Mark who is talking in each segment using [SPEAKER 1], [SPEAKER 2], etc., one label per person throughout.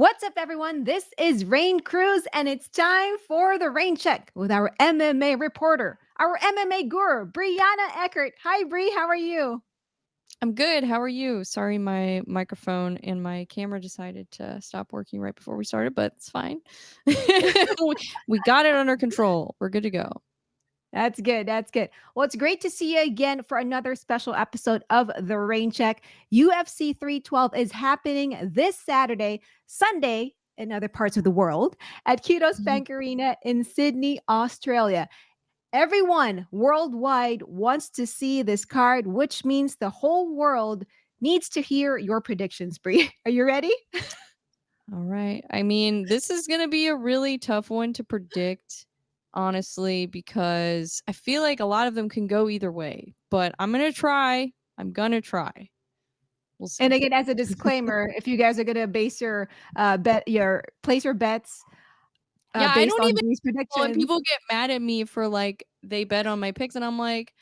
[SPEAKER 1] What's up, everyone? This is Raine Cruz, and it's time for the Rain Check with our MMA reporter, our MMA guru, Bre Eckert. Hi, Bre. How are you?
[SPEAKER 2] I'm good. How are you? Sorry, my microphone and my camera decided to stop working right before we started, but it's fine. we got it under control. We're good to go.
[SPEAKER 1] That's good. That's good. Well, it's great to see you again for another special episode of the Rain Check. UFC 312 is happening this Saturday, Sunday in other parts of the world at Kudos
[SPEAKER 2] Mhm.
[SPEAKER 1] Bank Arena in Sydney, Australia. Everyone worldwide wants to see this card, which means the whole world needs to hear your predictions, Bre. Are you ready?
[SPEAKER 2] All right. I mean, this is going to be a really tough one to predict, honestly, because I feel like a lot of them can go either way, but I'm going to try. I'm going to try. We'll
[SPEAKER 1] And
[SPEAKER 2] see.
[SPEAKER 1] again, as a disclaimer, if you guys are gonna base your place your bets
[SPEAKER 2] Yeah, I
[SPEAKER 1] based
[SPEAKER 2] don't
[SPEAKER 1] on
[SPEAKER 2] even
[SPEAKER 1] these
[SPEAKER 2] when
[SPEAKER 1] predictions.
[SPEAKER 2] people get mad at me for like they bet on my picks and I'm like,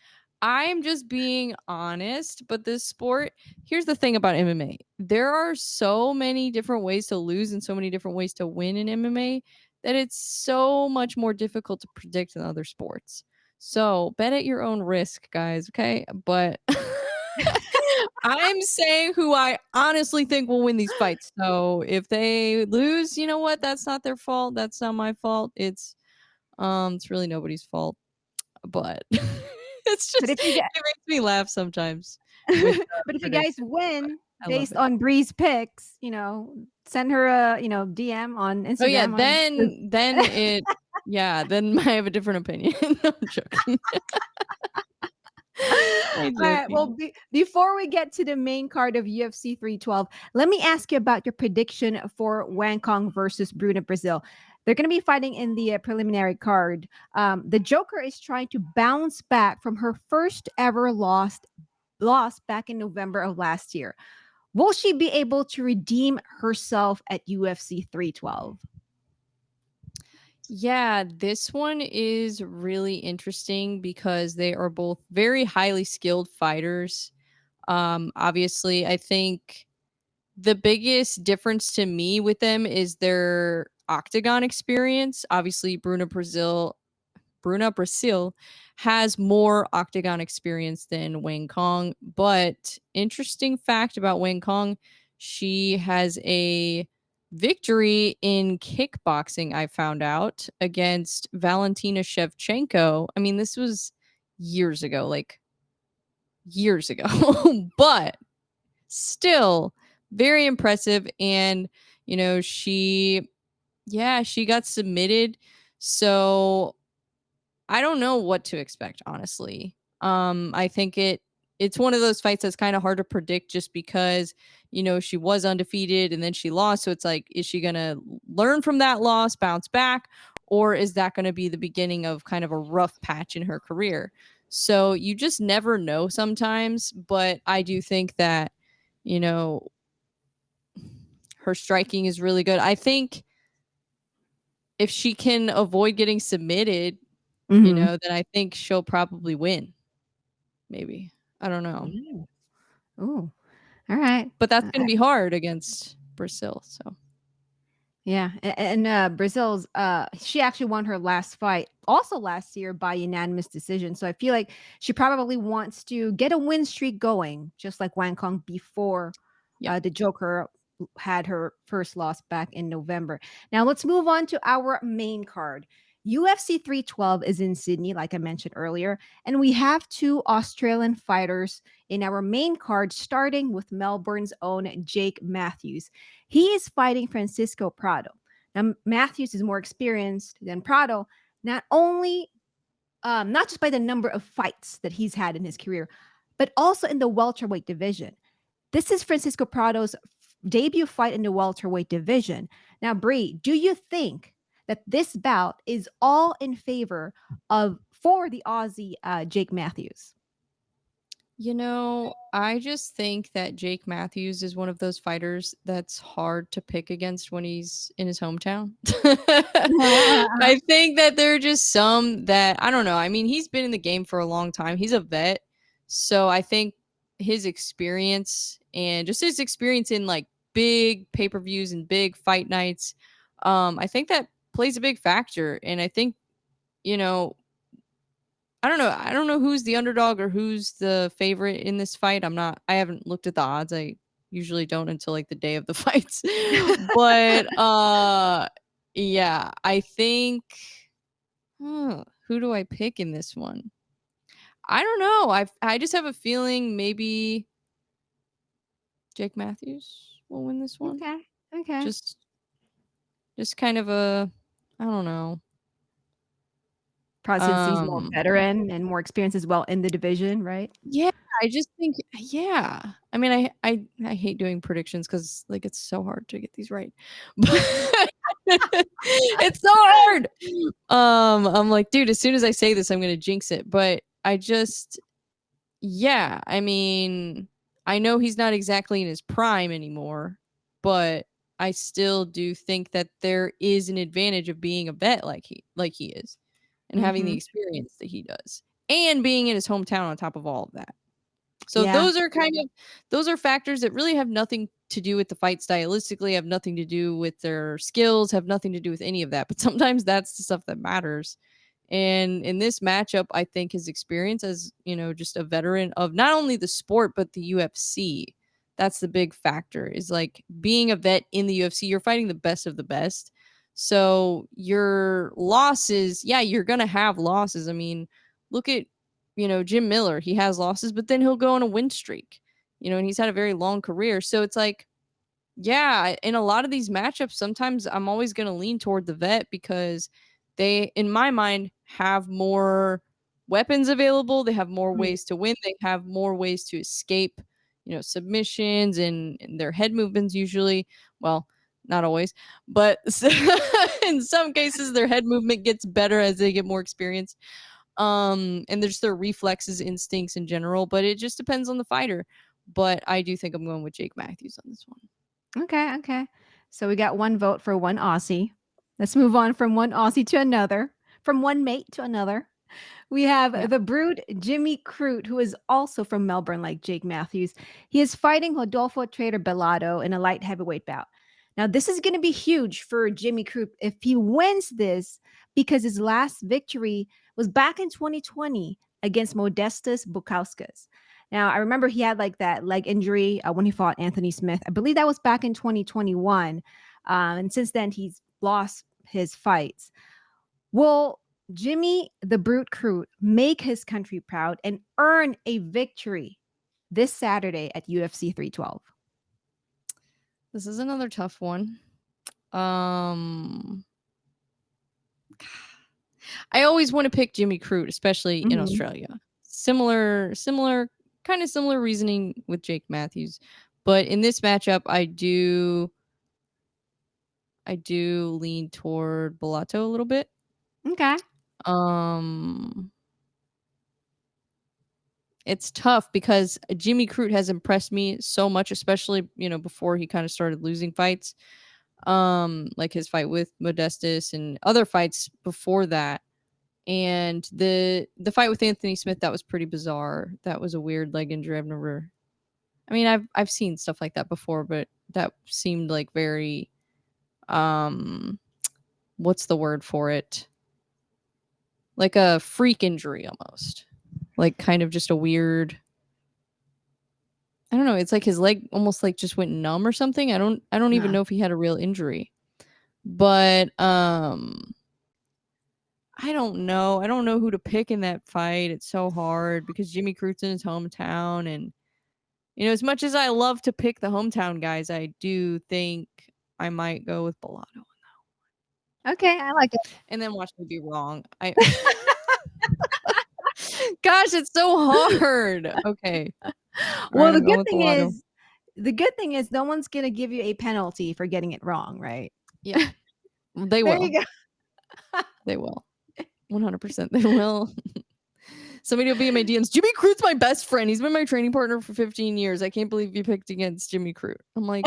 [SPEAKER 2] I'm just being honest, but this sport, here's the thing about MMA. There are so many different ways to lose and so many different ways to win in MMA that it's so much more difficult to predict than other sports. So, bet at your own risk, guys, okay? But I'm saying who I honestly think will win these fights. So if they lose, you know what? That's not their fault. That's not my fault. It's really nobody's fault. But it's
[SPEAKER 1] But
[SPEAKER 2] just
[SPEAKER 1] if you get
[SPEAKER 2] it makes me laugh sometimes with
[SPEAKER 1] but if you guys
[SPEAKER 2] predictions. But
[SPEAKER 1] win
[SPEAKER 2] I love
[SPEAKER 1] based
[SPEAKER 2] it.
[SPEAKER 1] on Bree's picks, send her a DM on
[SPEAKER 2] Oh yeah,
[SPEAKER 1] Instagram on
[SPEAKER 2] then it yeah, then I have a different opinion. No, I'm joking. I'm
[SPEAKER 1] All right. Well,
[SPEAKER 2] joking.
[SPEAKER 1] before we get to the main card of UFC 312, let me ask you about your prediction for Wang Kong versus Bruno Brazil. They're going to be fighting in the preliminary card. The Joker is trying to bounce back from her first ever loss back in November of last year. Will she be able to redeem herself at UFC 312?
[SPEAKER 2] Yeah, this one is really interesting because they are both very highly skilled fighters. Obviously, I think the biggest difference to me with them is their octagon experience. Obviously, Bruna Brazil has more octagon experience than Wang Kong. But interesting fact about Wang Kong, she has a victory in kickboxing, I found out, against Valentina Shevchenko. I mean, this was years ago, like years ago. But still very impressive. And, she got submitted. So I don't know what to expect, honestly. I think it's one of those fights that's kind of hard to predict just because, she was undefeated and then she lost. So it's like, is she gonna learn from that loss, bounce back, or is that gonna be the beginning of kind of a rough patch in her career? So you just never know sometimes, but I do think that, you know, her striking is really good. I think if she can avoid getting submitted,
[SPEAKER 1] Mm-hmm.
[SPEAKER 2] then I think she'll probably win. Maybe. I don't know.
[SPEAKER 1] Oh, all right.
[SPEAKER 2] But that's gonna be hard against Brazil, so
[SPEAKER 1] Yeah, and Brazil's she actually won her last fight also last year by unanimous decision. So I feel like she probably wants to get a win streak going, just like Wang Kong before
[SPEAKER 2] yeah.
[SPEAKER 1] the Joker had her first loss back in November. Now let's move on to our main card. UFC 312 is in Sydney, like I mentioned earlier, and we have two Australian fighters in our main card, starting with Melbourne's own Jake Matthews. He is fighting Francisco Prado. Now, Matthews is more experienced than Prado, not only not just by the number of fights that he's had in his career, but also in the welterweight division. This is Francisco Prado's debut fight in the welterweight division. Now, Bre, do you think that this bout is all in favor of for the Aussie Jake Matthews?
[SPEAKER 2] I just think that Jake Matthews is one of those fighters that's hard to pick against when he's in his hometown. I think that there are just some that I don't know. I mean, he's been in the game for a long time. He's a vet. So I think his experience and just his experience in like big pay-per-views and big fight nights. I think that plays a big factor. And I think, you know, I don't know. I don't know who's the underdog or who's the favorite in this fight. I haven't looked at the odds. I usually don't until like the day of the fights. But yeah, I think who do I pick in this one? I don't know. I just have a feeling maybe Jake Matthews will win this one.
[SPEAKER 1] Okay. Okay.
[SPEAKER 2] Just kind of a I don't know.
[SPEAKER 1] Probably since he's more veteran and more experience as well in the division, right?
[SPEAKER 2] Yeah, I just think yeah. I mean, I hate doing predictions because like it's so hard to get these right. But it's so hard. I'm like, dude, as soon as I say this, I'm gonna jinx it. But I just yeah, I mean, I know he's not exactly in his prime anymore, but I still do think that there is an advantage of being a vet like he is and having the
[SPEAKER 1] Mhm.
[SPEAKER 2] experience that he does and being in his hometown on top of all of that. So
[SPEAKER 1] Yeah.
[SPEAKER 2] those are factors that really have nothing to do with the fight stylistically, have nothing to do with their skills, have nothing to do with any of that. But sometimes that's the stuff that matters. And in this matchup, I think his experience as, you know, just a veteran of not only the sport, but the UFC, that's the big factor is like being a vet in the UFC, you're fighting the best of the best. So your losses, yeah, you're going to have losses. I mean, look at, you know, Jim Miller, he has losses, but then he'll go on a win streak, you know, and he's had a very long career. So it's like, yeah, in a lot of these matchups, sometimes I'm always going to lean toward the vet because they, in my mind, have more weapons available. They have more
[SPEAKER 1] Mm.
[SPEAKER 2] ways to win. They have more ways to escape, you know, submissions and their head movements usually. Well, not always, but in some cases, their head movement gets better as they get more experience. And there's their reflexes, instincts in general, but it just depends on the fighter. But I do think I'm going with Jake Matthews on this one.
[SPEAKER 1] Okay, okay. So we got one vote for one Aussie. Let's move on from one Aussie to another, from one mate to another. We
[SPEAKER 2] Yeah.
[SPEAKER 1] have the Brood Jimmy Crute, who is also from Melbourne, like Jake Matthews. He is fighting Rodolfo Trader Belado in a light heavyweight bout. Now, this is going to be huge for Jimmy Crute if he wins this, because his last victory was back in 2020 against Modestas Bukauskas. Now, I remember he had like that leg injury when he fought Anthony Smith. I believe that was back in 2021. And since then, he's lost his fights. Will Jimmy the Brute Crute make his country proud and earn a victory this Saturday at UFC 312?
[SPEAKER 2] This is another tough one. I always want to pick Jimmy Crute, especially in
[SPEAKER 1] Mhm.
[SPEAKER 2] Australia. Kind of similar reasoning with Jake Matthews, but in this matchup, I do lean toward Bellato a little bit.
[SPEAKER 1] Okay.
[SPEAKER 2] Um, it's tough because Jimmy Crute has impressed me so much, especially you know before he kind of started losing fights. Like his fight with Modestas and other fights before that. And the fight with Anthony Smith, that was pretty bizarre. That was a weird leg injury. I've seen stuff like that before, but that seemed like very what's the word for it? Like a freak injury almost. Like kind of just a weird I don't know, it's like his leg almost like just went numb or something. I don't even
[SPEAKER 1] Yeah.
[SPEAKER 2] know if he had a real injury. But I don't know. I don't know who to pick in that fight. It's so hard because Jimmy Crute's in his hometown. And, you know, as much as I love to pick the hometown guys, I do think I might go with Bellato.
[SPEAKER 1] Okay, I like it.
[SPEAKER 2] And then watch me be wrong. Gosh, it's so hard. Okay. All right,
[SPEAKER 1] Well,
[SPEAKER 2] I'm going with Bellato.
[SPEAKER 1] the good thing is no one's gonna give you a penalty for getting it wrong, right?
[SPEAKER 2] Yeah. They
[SPEAKER 1] There you
[SPEAKER 2] will.
[SPEAKER 1] go.
[SPEAKER 2] They will. 100% they will. Somebody will be in my DMs. Jimmy Crute's my best friend. He's been my training partner for 15 years. I can't believe you picked against Jimmy Crute. I'm like,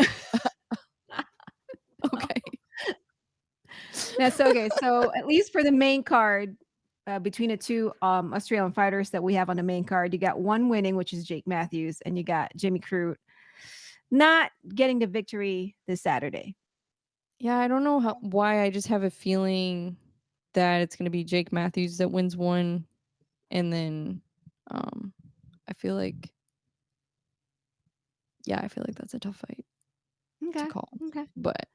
[SPEAKER 2] okay.
[SPEAKER 1] That's okay. So at least for the main card, between the two Australian fighters that we have on the main card, you got one winning, which is Jake Matthews, and you got Jimmy Crute not getting the victory this Saturday.
[SPEAKER 2] Yeah, I don't know why. I just have a feeling that it's going to be Jake Matthews that wins one, and then um, I feel like, yeah, I feel like that's a tough fight to
[SPEAKER 1] Okay.
[SPEAKER 2] call.
[SPEAKER 1] Okay.
[SPEAKER 2] But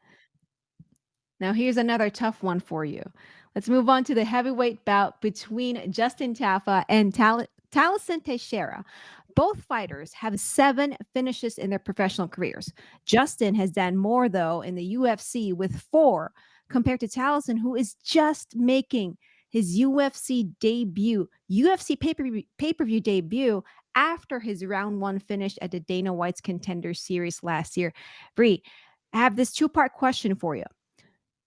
[SPEAKER 1] Now, here's another tough one for you. Let's move on to the heavyweight bout between Justin Tafa and Taliesin Teixeira. Both fighters have 7 finishes in their professional careers. Justin has done more, though, in the UFC with 4, compared to Taliesin, who is just making his UFC debut, UFC pay-per-view debut after his round 1 finish at the Dana White's Contender Series last year. Bre, I have this 2-part question for you.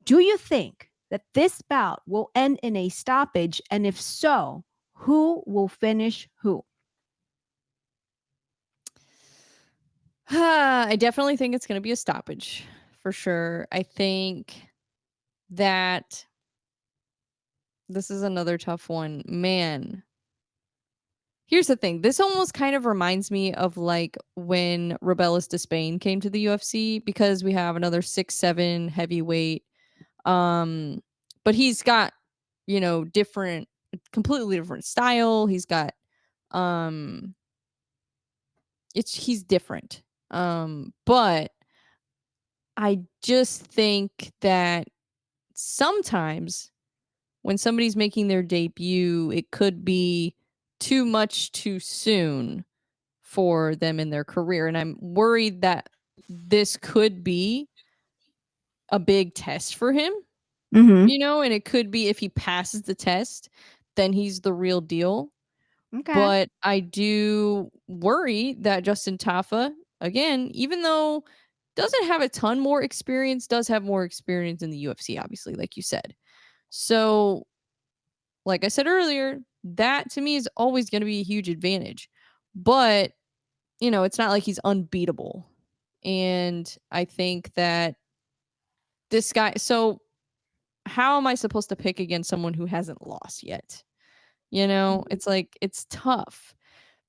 [SPEAKER 1] Do you think that this bout will end in a stoppage? And if so, who will finish who?
[SPEAKER 2] I definitely think it's going to be a stoppage for sure. I think that this is another tough one. Man, here's the thing. This almost kind of reminds me of like when Rebellis Despain came to the UFC, because we have another 6'7" heavyweight. Um, but he's got, different, completely different style. He's got, um, he's different. But I just think that sometimes when somebody's making their debut, it could be too much too soon for them in their career. And I'm worried that this could be a big test for him,
[SPEAKER 1] Mm-hmm.
[SPEAKER 2] and it could be, if he passes the test, then he's the real deal.
[SPEAKER 1] Okay.
[SPEAKER 2] But I do worry that Justin Tafa, again, even though doesn't have a ton more experience, does have more experience in the UFC, obviously, like you said. So, like I said earlier, that to me is always going to be a huge advantage. But, it's not like he's unbeatable. And I think that this guy, so how am I supposed to pick against someone who hasn't lost yet? It's like, it's tough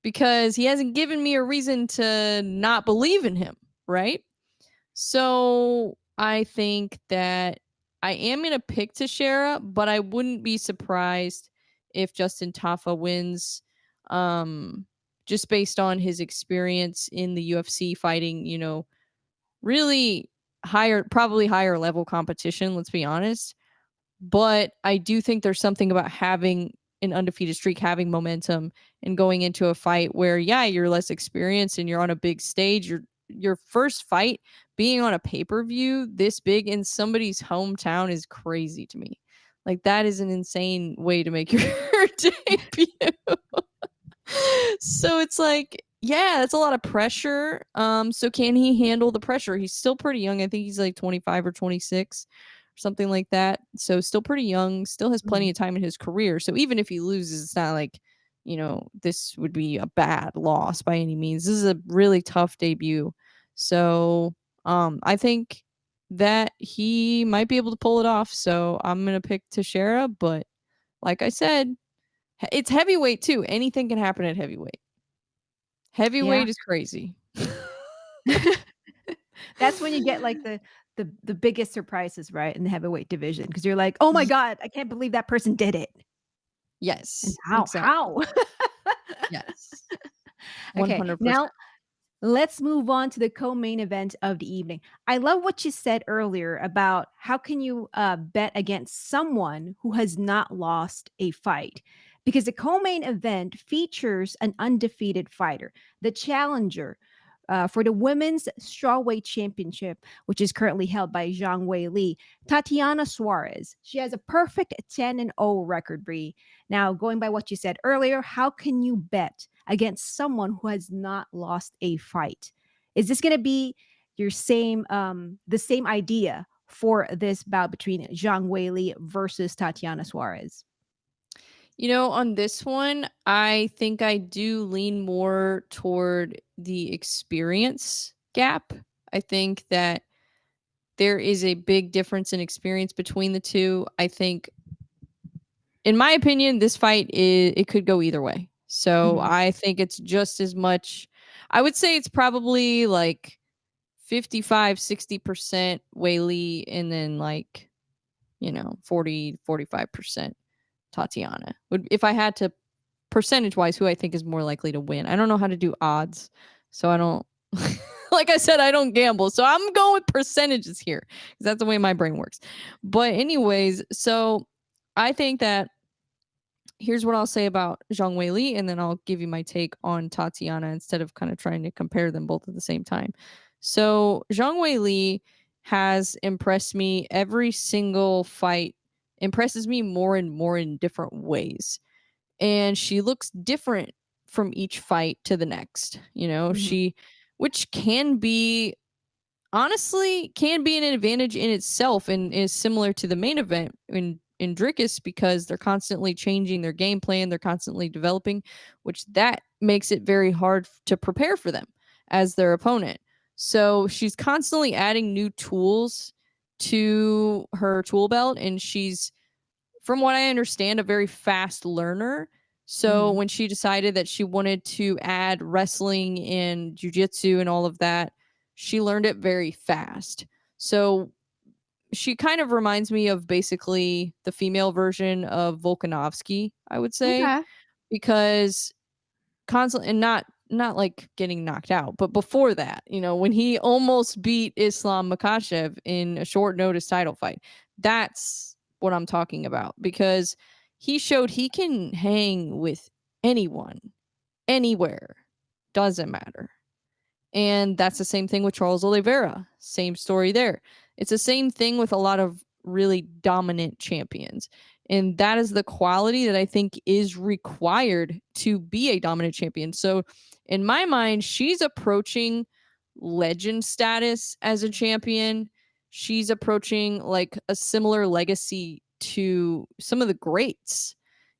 [SPEAKER 2] because he hasn't given me a reason to not believe in him, right? So I think that I am going to pick Teixeira, but I wouldn't be surprised if Justin Tafa wins, um, just based on his experience in the UFC fighting, really probably higher level competition, let's be honest. But I do think there's something about having an undefeated streak, having momentum, and going into a fight where, yeah, you're less experienced and you're on a big stage. Your first fight being on a pay-per-view this big in somebody's hometown is crazy to me. Like, that is an insane way to make your debut. So it's like, yeah, that's a lot of pressure. So can he handle the pressure? He's still pretty young. I think he's like 25 or 26 or something like that. So still pretty young, still has plenty of time in his career. So even if he loses, it's not like, this would be a bad loss by any means. This is a really tough debut. So I think that he might be able to pull it off. So I'm going to pick Teixeira, but like I said, it's heavyweight too. Anything can happen at heavyweight.
[SPEAKER 1] Yeah.
[SPEAKER 2] Heavyweight is crazy.
[SPEAKER 1] That's when you get like the biggest surprises, right, in the heavyweight division, because you're like, oh my
[SPEAKER 2] Y
[SPEAKER 1] God, I can't believe that person did it. And
[SPEAKER 2] Yes,
[SPEAKER 1] how?
[SPEAKER 2] exactly.
[SPEAKER 1] How?
[SPEAKER 2] Yes,
[SPEAKER 1] Okay, now
[SPEAKER 2] 100%.
[SPEAKER 1] let's move on to the co-main event of the evening. I love what you said earlier about how can you bet against someone who has not lost a fight, because the co-main event features an undefeated fighter, the challenger for the women's strawweight championship, which is currently held by Zhang Weili, Tatiana Suarez. She has a perfect 10-0 record, Bree. Now, going by what you said earlier, how can you bet against someone who has not lost a fight? Is this going to be your the same idea for this bout between Zhang Weili versus Tatiana Suarez?
[SPEAKER 2] On this one, I think I do lean more toward the experience gap. I think that there is a big difference in experience between the two. I think, in my opinion, this fight it could go either way. So
[SPEAKER 1] Mhm.
[SPEAKER 2] I think it's just as much. I would say it's probably like 55-60% Weili, and then like, 40-45% Tatiana. If I had to percentage wise who I think is more likely to win. I don't know how to do odds, so I don't like I said, I don't gamble. So I'm going with percentages here because that's the way my brain works. But anyways, so I think that here's what I'll say about Zhang Weili, and then I'll give you my take on Tatiana instead of kind of trying to compare them both at the same time. So Zhang Weili has impressed me every single fight, impresses me more and more in different ways. And she looks different from each fight to the next,
[SPEAKER 1] Mhm.
[SPEAKER 2] which can be honestly can be an advantage in itself and is similar to the main event in Drickus because they're constantly changing their game plan, they're constantly developing, which that makes it very hard to prepare for them as their opponent. So she's constantly adding new tools to her tool belt, and she's, from what I understand, a very fast learner. So
[SPEAKER 1] Mhm.
[SPEAKER 2] when she decided that she wanted to add wrestling and jujitsu and all of that, she learned it very fast. So she kind of reminds me of basically the female version of Volkanovski, I would say,
[SPEAKER 1] Okay.
[SPEAKER 2] because constantly, and not like getting knocked out, but before that, when he almost beat Islam Makhachev in a short notice title fight, that's what I'm talking about, because he showed he can hang with anyone, anywhere, doesn't matter. And that's the same thing with Charles Oliveira. Same story there. It's the same thing with a lot of really dominant champions. And that is the quality that I think is required to be a dominant champion. So, in my mind, she's approaching legend status as a champion. She's approaching like a similar legacy to some of the greats,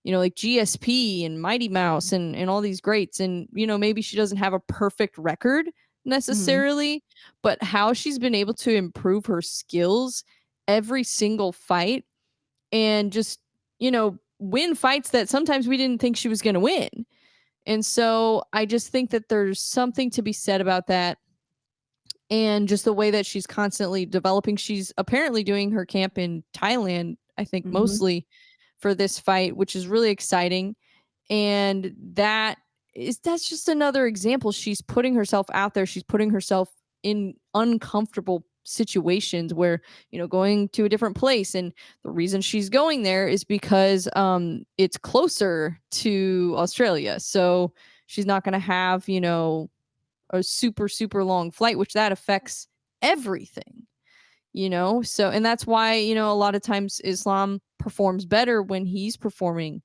[SPEAKER 2] like GSP and Mighty Mouse and all these greats. And, maybe she doesn't have a perfect record
[SPEAKER 1] Mhm.
[SPEAKER 2] necessarily, but how she's been able to improve her skills every single fight and just, win fights that sometimes we didn't think she was going to win. And so I just think that there's something to be said about that. And just the way that she's constantly developing. She's apparently doing her camp in Thailand, I think
[SPEAKER 1] Mhm.
[SPEAKER 2] mostly for this fight, which is really exciting. And that's just another example. She's putting herself out there, she's putting herself in uncomfortable situations where, going to a different place, and the reason she's going there is because it's closer to Australia, so she's not going to have, a super super long flight, which that affects everything, so, and that's why, a lot of times Islam performs better when he's performing,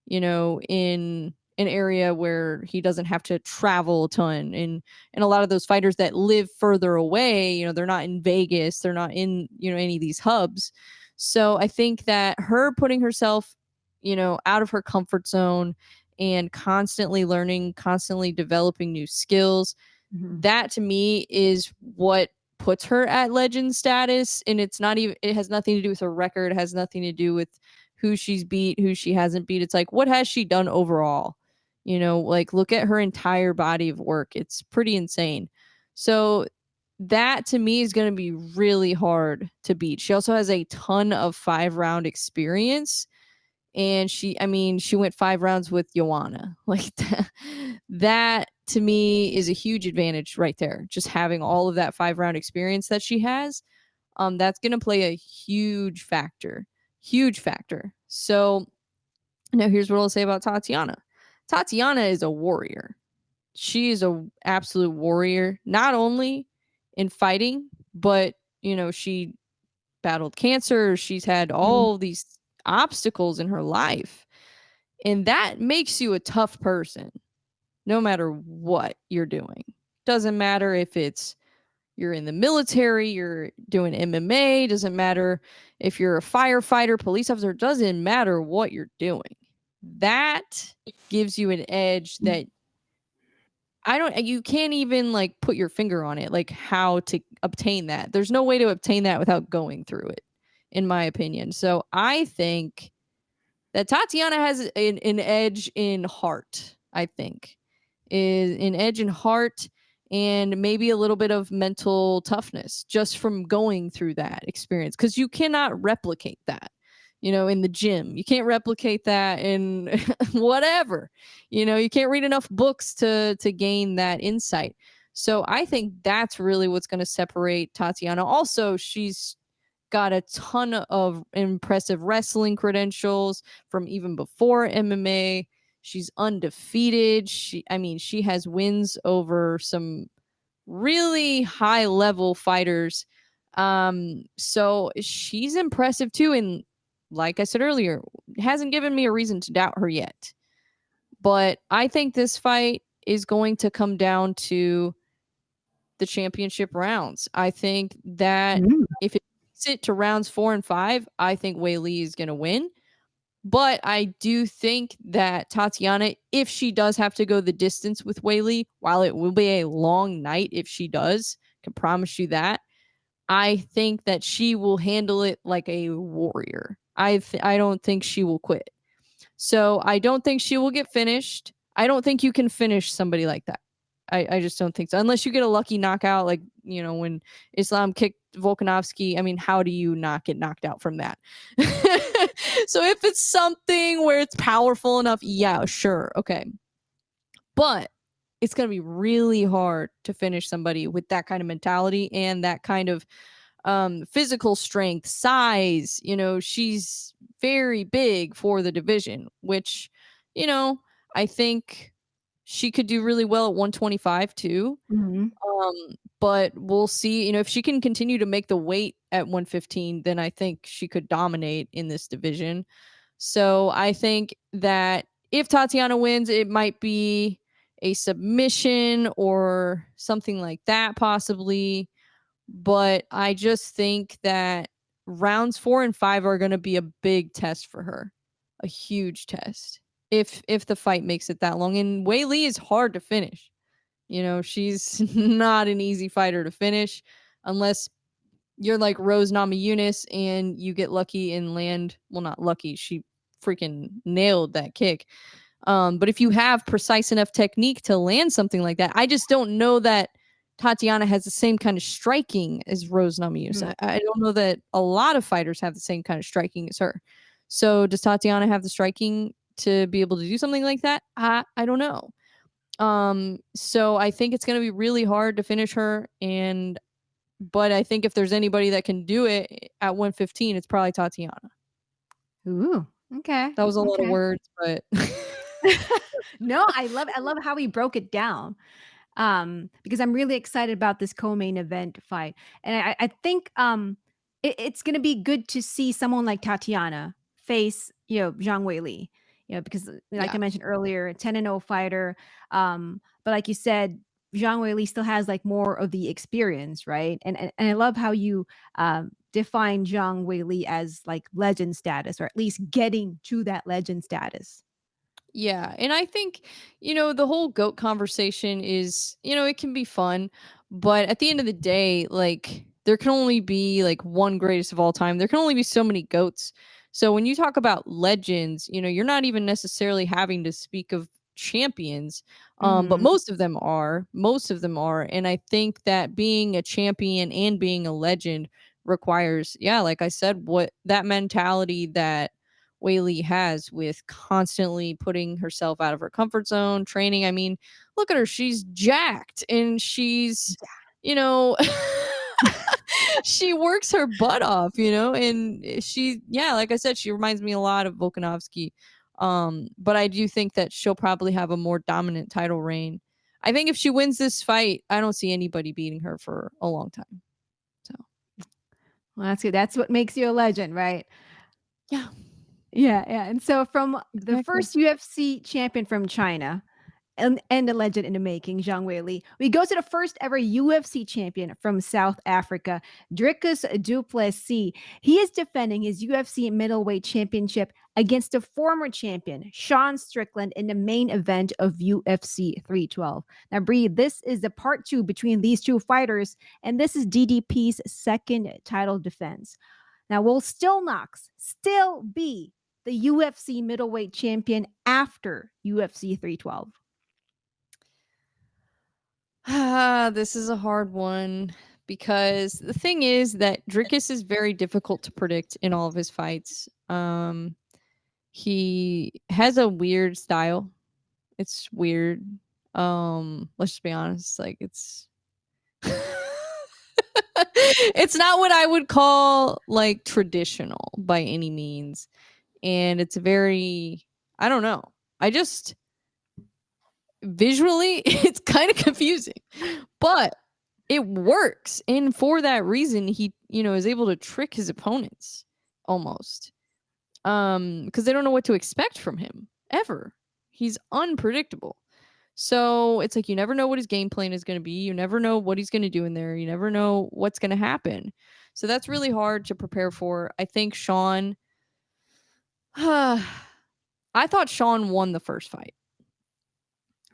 [SPEAKER 2] in an area where he doesn't have to travel a ton. And a lot of those fighters that live further away, they're not in Vegas, they're not in, any of these hubs. So I think that her putting herself, out of her comfort zone and constantly learning, constantly developing new skills,
[SPEAKER 1] Mhm.
[SPEAKER 2] that to me is what puts her at legend status. And it's not even, it has nothing to do with her record, it has nothing to do with who she's beat, who she hasn't beat. It's like, what has she done overall? Like, look at her entire body of work. It's pretty insane. So that to me is going to be really hard to beat. She also has a ton of 5 round experience, and she went 5 rounds with Joanna. Like that to me is a huge advantage right there. Just having all of that 5 round experience that she has, that's going to play a huge factor. Huge factor. So now here's what I'll say about Tatiana. Tatiana is a warrior. She is a absolute warrior, not only in fighting, but she battled cancer. She's had
[SPEAKER 1] Mhm.
[SPEAKER 2] all these obstacles in her life. And that makes you a tough person, no matter what you're doing. Doesn't matter if it's you're in the military, you're doing MMA, doesn't matter if you're a firefighter, police officer, doesn't matter what you're doing. That gives you an edge that you can't even like put your finger on it, like how to obtain that. There's no way to obtain that without going through it, in my opinion. So I think that Tatiana has an edge in heart, I think. Is an edge in heart and maybe a little bit of mental toughness just from going through that experience, because you cannot replicate that, in the gym. You can't replicate that in whatever. You can't read enough books to gain that insight. So I think that's really what's going to separate Tatiana. Also, she's got a ton of impressive wrestling credentials from even before MMA. She's undefeated. She has wins over some really high level fighters. So she's impressive too. And like I said earlier, hasn't given me a reason to doubt her yet. But I think this fight is going to come down to the championship rounds. I think that
[SPEAKER 1] Mm.
[SPEAKER 2] if it makes it to rounds 4 and 5, I think Weili is going to win. But I do think that Tatiana, if she does have to go the distance with Weili, while it will be a long night if she does, can promise you that, I think that she will handle it like a warrior. I don't think she will quit. So I don't think she will get finished. I don't think you can finish somebody like that. I just don't think so. Unless you get a lucky knockout, like, when Islam kicked Volkanovski. I mean, how do you not get knocked out from that? So if it's something where it's powerful enough, yeah, sure. Okay. But it's going to be really hard to finish somebody with that kind of mentality and that kind of physical strength, size. She's very big for the division, which, you know, I think she could do really well at 125 too.
[SPEAKER 1] Mhm.
[SPEAKER 2] But we'll see. If she can continue to make the weight at 115, then I think she could dominate in this division. So I think that if Tatiana wins, it might be a submission or something like that, possibly. But I just think that rounds 4 and 5 are going to be a big test for her, a huge test. If the fight makes it that long, and Weili is hard to finish. She's not an easy fighter to finish unless you're like Rose Namajunas and you get lucky and land. Well, not lucky. She freaking nailed that kick. But if you have precise enough technique to land something like that, I just don't know that Tatiana has the same kind of striking as Rose Namajunas.
[SPEAKER 1] Mm.
[SPEAKER 2] I don't know that a lot of fighters have the same kind of striking as her. So does Tatiana have the striking to be able to do something like that? I don't know. So I think it's going to be really hard to finish her, but I think if there's anybody that can do it at 115, it's probably Tatiana.
[SPEAKER 1] Ooh, okay,
[SPEAKER 2] That was a lot of
[SPEAKER 1] okay.
[SPEAKER 2] words, but
[SPEAKER 1] No, I love how he broke it down, because I'm really excited about this co-main event fight, and I think, it's gonna be good to see someone like Tatiana face, Zhang Weili, because like
[SPEAKER 2] yeah.
[SPEAKER 1] I mentioned earlier, 10-0 fighter, but like you said, Zhang Weili still has, like, more of the experience, right? And I love how you, define Zhang Weili as, like, legend status, or at least getting to that legend status.
[SPEAKER 2] Yeah, and I think, the whole goat conversation is, it can be fun, but at the end of the day, like there can only be like one greatest of all time. There can only be so many goats. So when you talk about legends, you're not even necessarily having to speak of champions. But
[SPEAKER 1] Mhm.
[SPEAKER 2] most of them are. Most of them are. And I think that being a champion and being a legend requires, yeah, like I said, what that mentality that Weili has with constantly putting herself out of her comfort zone, training. I mean, look at her. She's jacked and she's, you know, she works her butt off, and yeah, like I said, she reminds me a lot of Volkanovski. But I do think that she'll probably have a more dominant title reign. I think if she wins this fight, I don't see anybody beating her for a long time. So,
[SPEAKER 1] Well, that's good. That's what makes you a legend, right?
[SPEAKER 2] yeah,
[SPEAKER 1] Yeah, yeah. And so from the
[SPEAKER 2] exactly.
[SPEAKER 1] first UFC champion from China and a legend in the making, Zhang Weili, we go to the first ever UFC champion from South Africa, Dricus du Plessis. He is defending his UFC middleweight championship against the former champion, Sean Strickland, in the main event of UFC 312. Now, Bree, this is the part two between these two fighters, and this is DDP's second title defense. Now, will Stillknocks still be the UFC middleweight champion after UFC 312?
[SPEAKER 2] This is a hard one because the thing is that Dricus is very difficult to predict in all of his fights. He has a weird style. It's weird. Let's just be honest. Like it's not what I would call like traditional by any means. And it's very, I don't know. I just visually it's kind of confusing. But it works. And for that reason, he, is able to trick his opponents almost. Because they don't know what to expect from him ever. He's unpredictable. So it's like you never know what his game plan is going to be. You never know what he's going to do in there. You never know what's going to happen. So that's really hard to prepare for. I think Sean. I thought Sean won the first fight.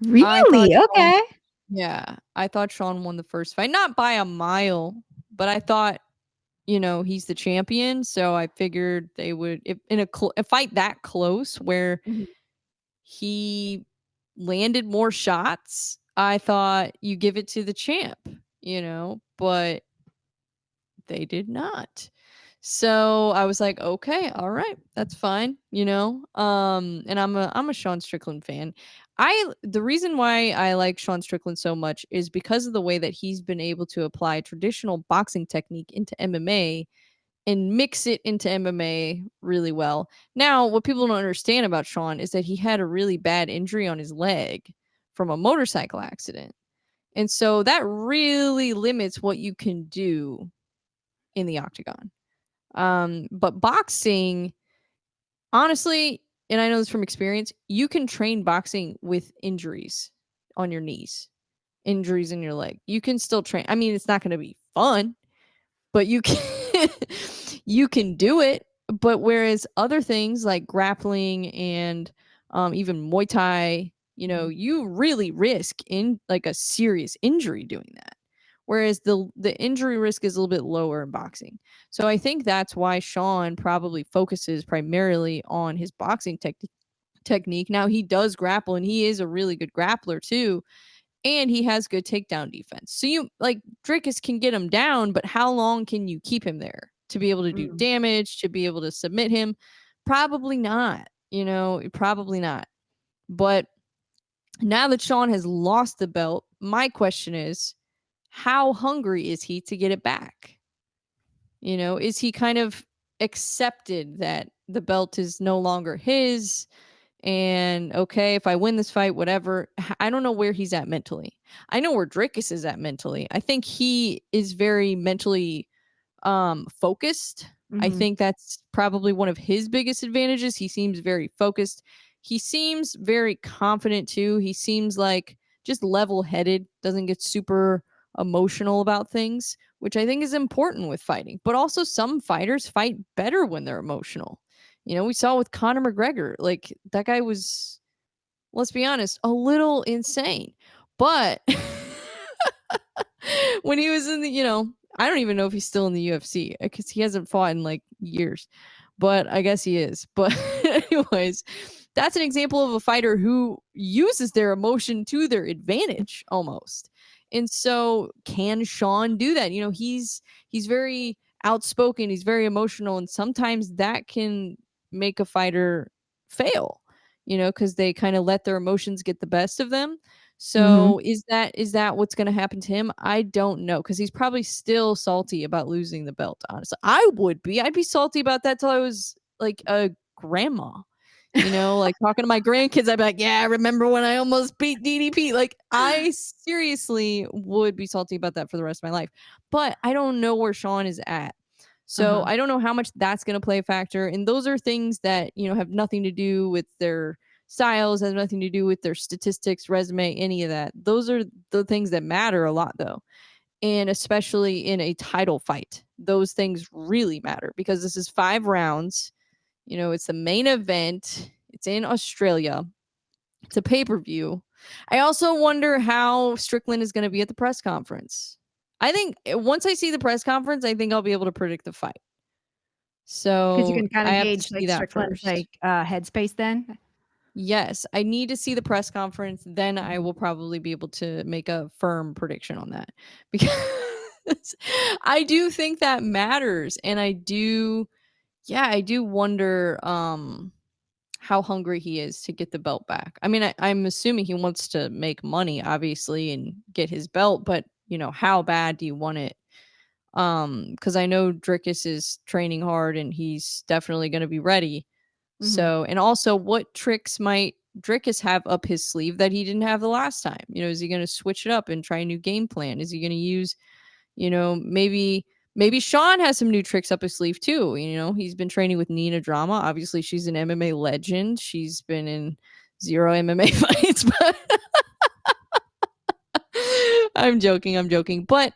[SPEAKER 1] Really? Okay.
[SPEAKER 2] Yeah, I thought Sean won the first fight, not by a mile, but I thought, he's the champion, so I figured they would, if in a fight that close where
[SPEAKER 1] Mhm.
[SPEAKER 2] he landed more shots, I thought you give it to the champ, but they did not. So I was like, okay, all right, that's fine, And I'm a Sean Strickland fan. The reason why I like Sean Strickland so much is because of the way that he's been able to apply traditional boxing technique into MMA and mix it into MMA really well. Now, what people don't understand about Sean is that he had a really bad injury on his leg from a motorcycle accident. And so that really limits what you can do in the octagon. But boxing, honestly, and I know this from experience, you can train boxing with injuries on your knees, injuries in your leg. You can still train. I mean, it's not going to be fun, but you can you can do it. But whereas other things like grappling and even Muay Thai, you really risk in like a serious injury doing that. Whereas the injury risk is a little bit lower in boxing. So I think that's why Sean probably focuses primarily on his boxing technique. Now he does grapple and he is a really good grappler too, and he has good takedown defense. So you like Dricus can get him down, but how long can you keep him there to be able to do
[SPEAKER 1] Mm.
[SPEAKER 2] damage, to be able to submit him? Probably not, probably not. But now that Sean has lost the belt, my question is, how hungry is he to get it back? Is he kind of accepted that the belt is no longer his? And okay, if I win this fight, whatever. I don't know where he's at mentally. I know where Dricus is at mentally. I think he is very mentally focused. I
[SPEAKER 1] Mhm.
[SPEAKER 2] think that's probably one of his biggest advantages. He seems very focused. He seems very confident too. He seems like just level-headed, doesn't get super emotional about things, which I think is important with fighting. But also some fighters fight better when they're emotional. We saw with Conor McGregor, like that guy was, let's be honest, a little insane. But when he was in the, I don't even know if he's still in the UFC because he hasn't fought in like years, but I guess he is. But, anyways, that's an example of a fighter who uses their emotion to their advantage almost. And so, can Sean do that? He's very outspoken, he's very emotional, and sometimes that can make a fighter fail, because they kind of let their emotions get the best of them.
[SPEAKER 1] Mhm.
[SPEAKER 2] So is that what's going to happen to him? I don't know because he's probably still salty about losing the belt. Honestly, I would be. I'd be salty about that till I was like a grandma. Like talking to my grandkids, I'd be like, "Yeah, I remember when I almost beat DDP." Like I seriously would be salty about that for the rest of my life. But I don't know where Sean is at. So
[SPEAKER 1] Uh-huh.
[SPEAKER 2] I don't know how much that's going to play a factor. And those are things that, have nothing to do with their styles, has nothing to do with their statistics, resume, any of that. Those are the things that matter a lot, though. And especially in a title fight, those things really matter because this is 5 rounds. It's the main event, it's in Australia, it's a pay per view. I also wonder how Strickland is going to be at the press conference. I think once I see the press conference, I think I'll be able to predict the fight.
[SPEAKER 1] Because you
[SPEAKER 2] So
[SPEAKER 1] can kind
[SPEAKER 2] I
[SPEAKER 1] of
[SPEAKER 2] have to
[SPEAKER 1] gauge
[SPEAKER 2] see
[SPEAKER 1] like
[SPEAKER 2] that
[SPEAKER 1] Strickland's
[SPEAKER 2] first.
[SPEAKER 1] like headspace then.
[SPEAKER 2] Yes, I need to see the press conference, then I
[SPEAKER 1] Mhm.
[SPEAKER 2] will probably be able to make a firm prediction on that. Because I do think that matters, and I do wonder, how hungry he is to get the belt back. I mean, I'm assuming he wants to make money, obviously, and get his belt, but, how bad do you want it? Because I know Drickus is training hard, and he's definitely gonna be ready.
[SPEAKER 1] Mhm.
[SPEAKER 2] So, and also, what tricks might Drickus have up his sleeve that he didn't have the last time? Is he going to switch it up and try a new game plan? Is he going to use, maybe Sean has some new tricks up his sleeve too. He's been training with Nina Drama. Obviously, she's an MMA legend. She's been in zero MMA fights, but I'm joking. But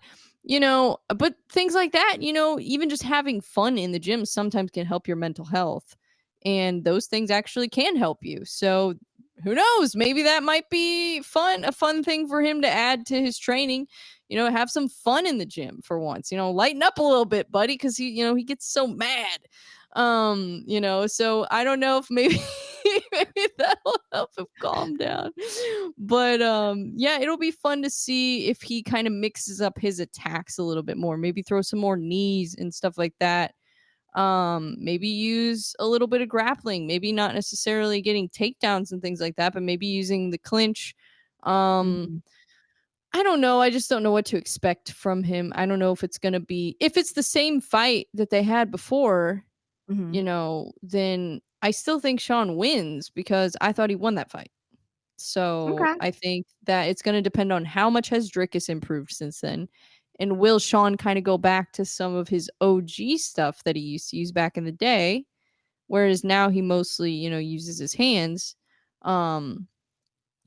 [SPEAKER 2] things like that, even just having fun in the gym sometimes can help your mental health. And those things actually can help you. So who knows? Maybe that might be a fun thing for him to add to his training. Have some fun in the gym for once. Lighten up a little bit, buddy, because he gets so mad. So I don't know if maybe maybe that'll help him calm down. But yeah, it'll be fun to see if he kind of mixes up his attacks a little bit more. Maybe throw some more knees and stuff like that. Maybe use a little bit of grappling, maybe not necessarily getting takedowns and things like that, but maybe using the clinch. Um,
[SPEAKER 1] Mhm.
[SPEAKER 2] I don't know. I just don't know what to expect from him. I don't know if it's gonna be if it's the same fight that they had before,
[SPEAKER 1] Mhm.
[SPEAKER 2] then I still think Sean wins because I thought he won that fight. So
[SPEAKER 1] Okay.
[SPEAKER 2] I think that it's going to depend on how much has Drickus improved since then. And will Sean kind of go back to some of his OG stuff that he used to use back in the day? Whereas now he mostly, uses his hands. Um,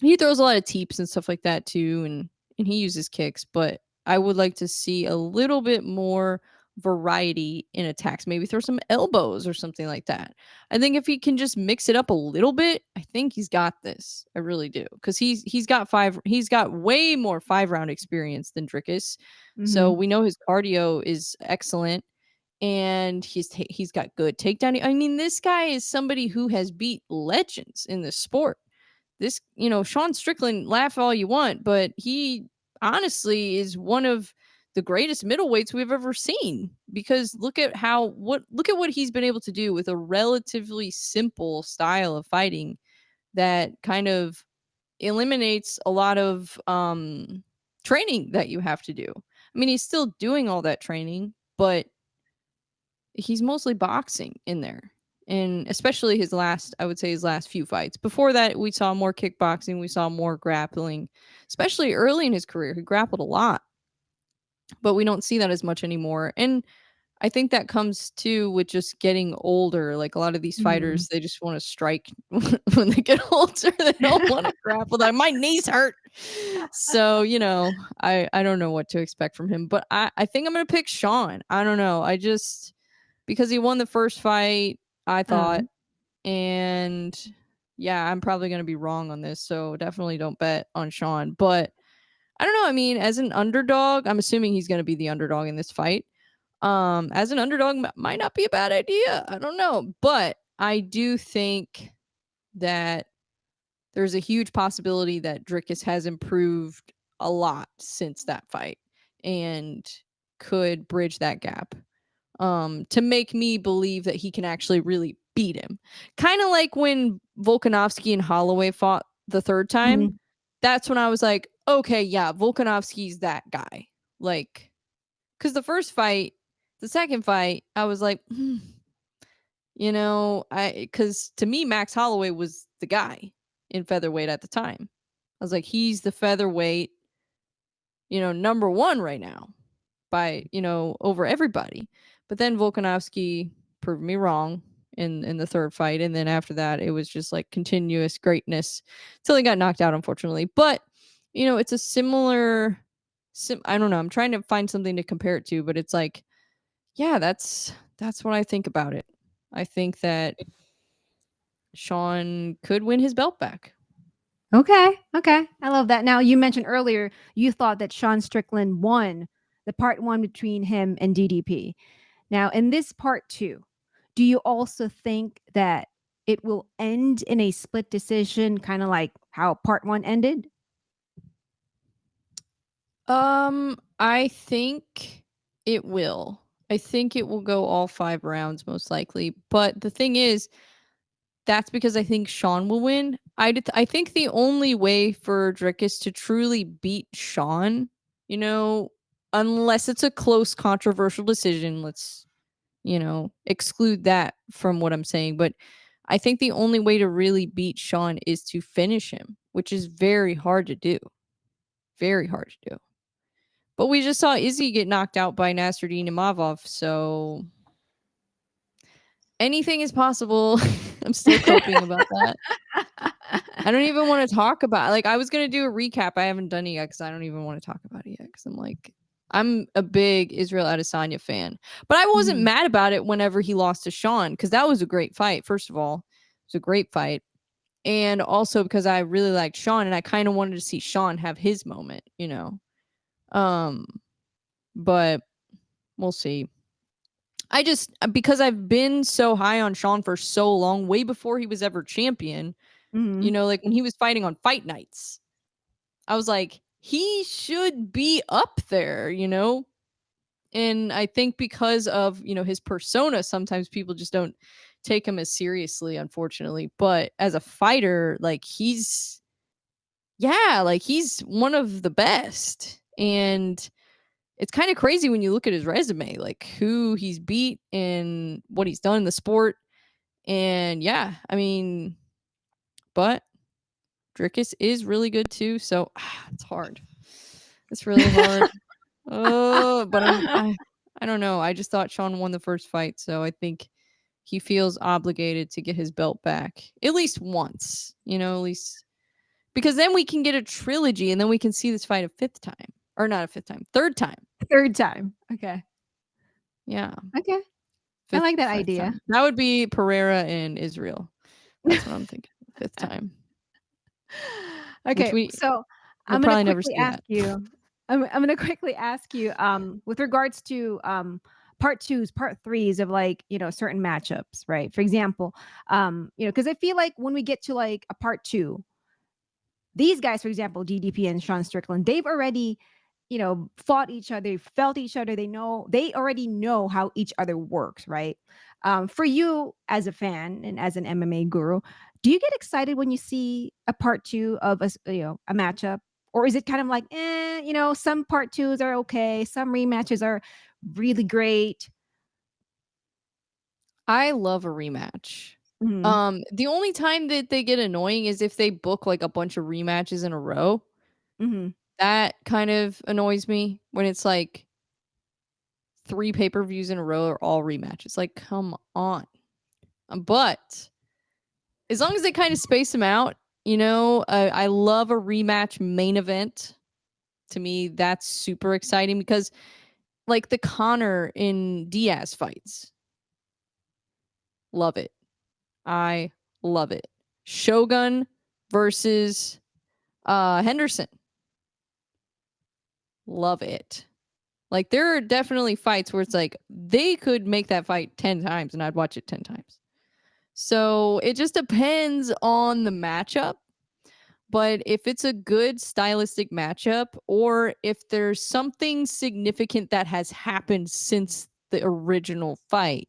[SPEAKER 2] he throws a lot of teeps and stuff like that too, and he uses kicks, but I would like to see a little bit more variety in attacks. Maybe throw some elbows or something like that. I think if he can just mix it up a little bit, I think he's got this. I really do. Cuz he's got way more 5-round experience than Drickus. So
[SPEAKER 1] Mhm.
[SPEAKER 2] we know his cardio is excellent and he's got good takedown. I mean, this guy is somebody who has beat legends in the sport. Sean Strickland, laugh all you want, but he honestly is one of the greatest middleweights we've ever seen because look at what he's been able to do with a relatively simple style of fighting that kind of eliminates a lot of training that you have to do. I mean, he's still doing all that training, but he's mostly boxing in there. And especially I would say his last few fights. Before that, we saw more kickboxing, we saw more grappling, especially early in his career. He grappled a lot, but we don't see that as much anymore. And I think that comes too with just getting older. Like a lot of these
[SPEAKER 1] Mhm.
[SPEAKER 2] fighters, they just want to strike when they get older. They don't want to grapple. Like my knees hurt. So, I don't know what to expect from him. But I think I'm gonna pick Sean. I don't know. Because he won the first fight, I thought.
[SPEAKER 1] Um,
[SPEAKER 2] And yeah, I'm probably going to be wrong on this. So definitely don't bet on Sean. But I don't know. I mean, as an underdog, I'm assuming he's going to be the underdog in this fight. As an underdog might not be a bad idea. I don't know. But I do think that there's a huge possibility that Drickus has improved a lot since that fight and could bridge that gap to make me believe that he can actually really beat him. Kind of like when Volkanovski and Holloway fought the third time.
[SPEAKER 1] mhm.
[SPEAKER 2] That's when I was like, okay, yeah, Volkanovski's that guy. Like, because the second fight, I was like, because to me, Max Holloway was the guy in featherweight at the time. I was like, he's the featherweight, number one right now by, over everybody. But then Volkanovski proved me wrong in the third fight, and then after that, it was just like continuous greatness till he got knocked out, unfortunately. But it's a similar. I don't know. I'm trying to find something to compare it to, but it's like, yeah, that's what I think about it. I think that Sean could win his belt back.
[SPEAKER 1] Okay. Okay. I love that. Now, you mentioned earlier you thought that Sean Strickland won the part one between him and DDP. Now, in this part two, do you also think that it will end in a split decision, kind of like how part 1 ended?
[SPEAKER 2] I think it will. I think it will go all 5 rounds most likely. But the thing is, that's because I think Sean will win. I think the only way for Drickus to truly beat Sean, you know, unless it's a close controversial decision, let's, exclude that from what I'm saying, but I think the only way to really beat Sean is to finish him, which is very hard to do. Very hard to do. But we just saw Izzy get knocked out by Nasruddin Imavov, so anything is possible. I'm still coping about that. I don't even want to talk about, like, I was going to do a recap. I haven't done it yet because I don't even want to talk about it yet because I'm a big Israel Adesanya fan. But I wasn't
[SPEAKER 1] Mhm.
[SPEAKER 2] mad about it whenever he lost to Sean because that was a great fight. First of all, it was a great fight. And also because I really liked Sean and I kind of wanted to see Sean have his moment, Um, but we'll see. I just, because I've been so high on Sean for so long, way before he was ever champion,
[SPEAKER 1] Mhm.
[SPEAKER 2] like when he was fighting on fight nights, I was like, he should be up there, And I think because of, his persona, sometimes people just don't take him as seriously, unfortunately. But as a fighter, like he's one of the best. And it's kind of crazy when you look at his resume, like who he's beat and what he's done in the sport. And yeah, I mean, but Drickus is really good too. So it's hard. It's really hard. Oh, but I don't know. I just thought Sean won the first fight, so I think he feels obligated to get his belt back at least once. At least because then we can get a trilogy, and then we can see this fight a fifth time, or not a fifth time, third time.
[SPEAKER 1] Third time. Okay.
[SPEAKER 2] Yeah,
[SPEAKER 1] Okay. I
[SPEAKER 2] fifth
[SPEAKER 1] like that
[SPEAKER 2] fifth
[SPEAKER 1] idea.
[SPEAKER 2] time. That would be Pereira and Israel. That's what I'm thinking. Fifth time, which
[SPEAKER 1] Okay,
[SPEAKER 2] we'll
[SPEAKER 1] so I'm gonna
[SPEAKER 2] probably never
[SPEAKER 1] quickly
[SPEAKER 2] see
[SPEAKER 1] ask
[SPEAKER 2] that.
[SPEAKER 1] you. I'm gonna quickly ask you. With regards to part twos, part threes of like certain matchups, right? For example, because I feel like when we get to like a part two, these guys, for example, DDP and Sean Strickland, they've already fought each other, felt each other. They already know how each other works, right? For you as a fan and as an MMA guru, do you get excited when you see a part two of a matchup, or is it kind of like, some part twos are okay, some rematches are really great?
[SPEAKER 2] I love a rematch.
[SPEAKER 1] Hmm.
[SPEAKER 2] The only time that they get annoying is if they book like a bunch of rematches in a row.
[SPEAKER 1] Hmm.
[SPEAKER 2] That kind of annoys me when it's like 3 pay-per-views in a row are all rematches. Like, come on. But as long as they kind of space them out, I love a rematch main event. To me, that's super exciting because like the Connor in Diaz fights, love it. I love it. Shogun versus Henderson. Love it. Like there are definitely fights where it's like they could make that fight 10 times and I'd watch it 10 times. So it just depends on the matchup. But if it's a good stylistic matchup or if there's something significant that has happened since the original fight,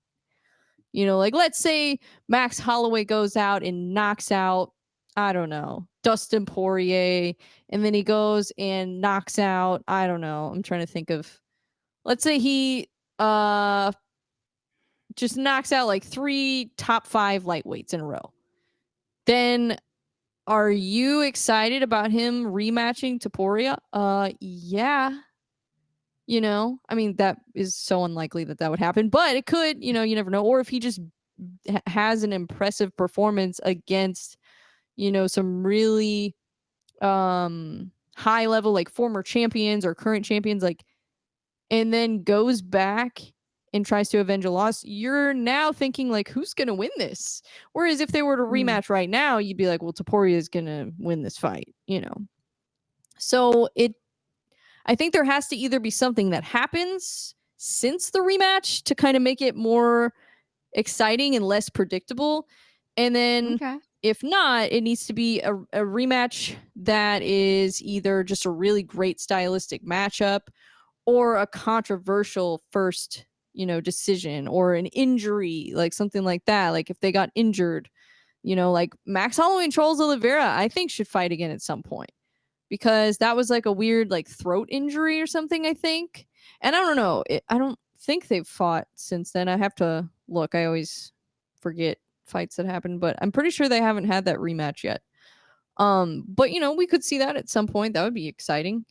[SPEAKER 2] like let's say Max Holloway goes out and knocks out, I don't know, Dustin Poirier, and then he goes and knocks out, I don't know, I'm trying to think of, let's say he uh just knocks out like 3 top 5 lightweights in a row. Then are you excited about him rematching Taporia? Yeah. I mean, that is so unlikely that would happen, but it could, you never know. Or if he just has an impressive performance against, some really high level, like former champions or current champions, like, and then goes back and tries to avenge a loss, you're now thinking like, who's gonna win this? Whereas if they were to rematch right now, you'd be like, well, Taporia is gonna win this fight. So I think there has to either be something that happens since the rematch to kind of make it more exciting and less predictable. And then
[SPEAKER 1] Okay.
[SPEAKER 2] if not, it needs to be a rematch that is either just a really great stylistic matchup or a controversial first, decision or an injury, like something like that. Like if they got injured, like Max Holloway and Charles Oliveira, I think should fight again at some point because that was like a weird like throat injury or something, I think. And I don't know. I don't think they've fought since then. I have to look. I always forget fights that happened, but I'm pretty sure they haven't had that rematch yet. But we could see that at some point. That would be exciting.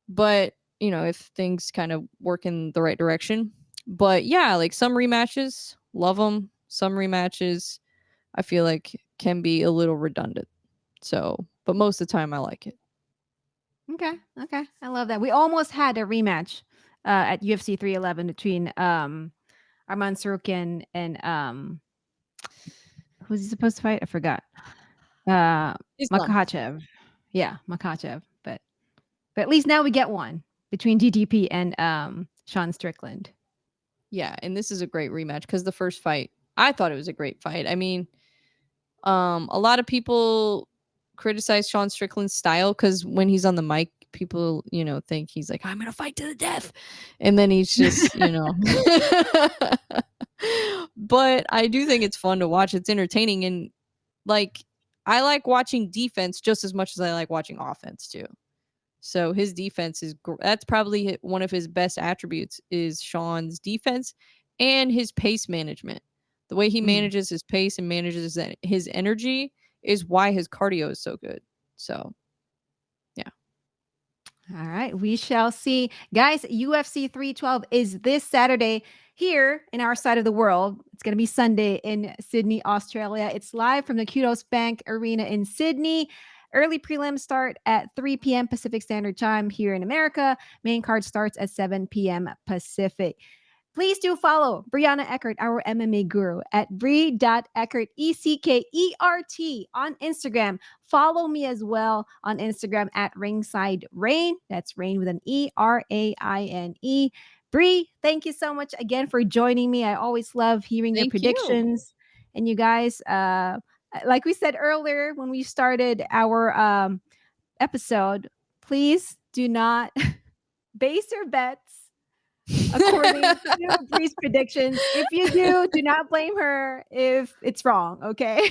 [SPEAKER 2] But, if things kind of work in the right direction. But yeah, like some rematches, love them. Some rematches I feel like can be a little redundant. So, but most of the time I like it.
[SPEAKER 1] Okay. Okay. I love that. We almost had a rematch at UFC 311 between Arman Sorokin and who's he supposed to fight? I forgot.
[SPEAKER 2] Islam.
[SPEAKER 1] Makhachev. Yeah, Makhachev. But at least now we get one between DDP and Sean Strickland.
[SPEAKER 2] Yeah, and this is a great rematch because the first fight, I thought it was a great fight. I mean, a lot of people criticize Sean Strickland's style because when he's on the mic, people, think he's like, I'm gonna fight to the death. And then he's just, But I do think it's fun to watch. It's entertaining. And like I like watching defense just as much as I like watching offense too. So his defense is that's probably one of his best attributes is Sean's defense and his pace management. The way he manages his pace and manages his energy is why his cardio is so good. So, yeah.
[SPEAKER 1] All right, we shall see. Guys, UFC 312 is this Saturday here in our side of the world. It's going to be Sunday in Sydney, Australia. It's live from the Kudos Bank Arena in Sydney. Early prelims start at 3 p.m. Pacific Standard Time here in America. Main card starts at 7 p.m. Pacific. Please do follow Brianna Eckert, our MMA guru, at Bre.Eckert, Eckert, on Instagram. Follow me as well on Instagram at Ringside Raine. That's Raine with an E, Raine. Bre, thank you so much again for joining me. I always love hearing your
[SPEAKER 2] Thank you.
[SPEAKER 1] predictions. And you guys, like we said earlier when we started our episode, please do not base your bets according to Bre's predictions. If you do not blame her if it's wrong, okay?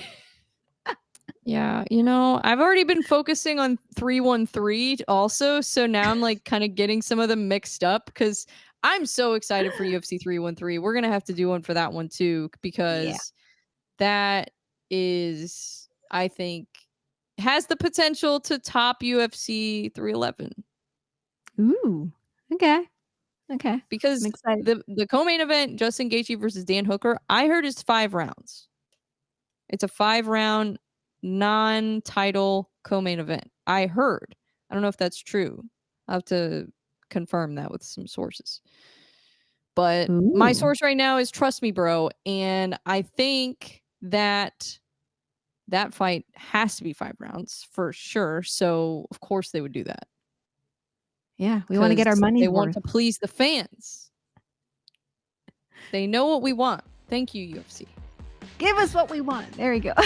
[SPEAKER 2] Yeah, I've already been focusing on 313 also, so now I'm like kind of getting some of them mixed up because I'm so excited for UFC 313. We're gonna have to do one for that one too because that is, I think, has the potential to top UFC 311.
[SPEAKER 1] Ooh, okay.
[SPEAKER 2] Because the co-main event, Justin Gaethje versus Dan Hooker, I heard is 5 rounds. It's a 5-round non-title co-main event. I heard. I don't know if that's true. I'll have to confirm that with some sources. But my source right now is Trust Me Bro, and I think that fight has to be 5 rounds for sure. So of course they would do that.
[SPEAKER 1] Yeah, we want to get our money.
[SPEAKER 2] They want to please the fans. They know what we want. Thank you, UFC.
[SPEAKER 1] Give us what we want. There you go. All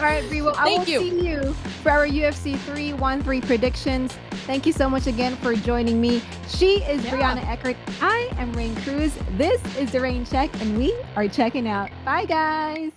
[SPEAKER 1] right, Bre. Well, I will see you for our UFC 313 predictions. Thank you so much again for joining me. She is Brianna Eckert. I am Raine Cruz. This is the Raine Check, and we are checking out. Bye, guys.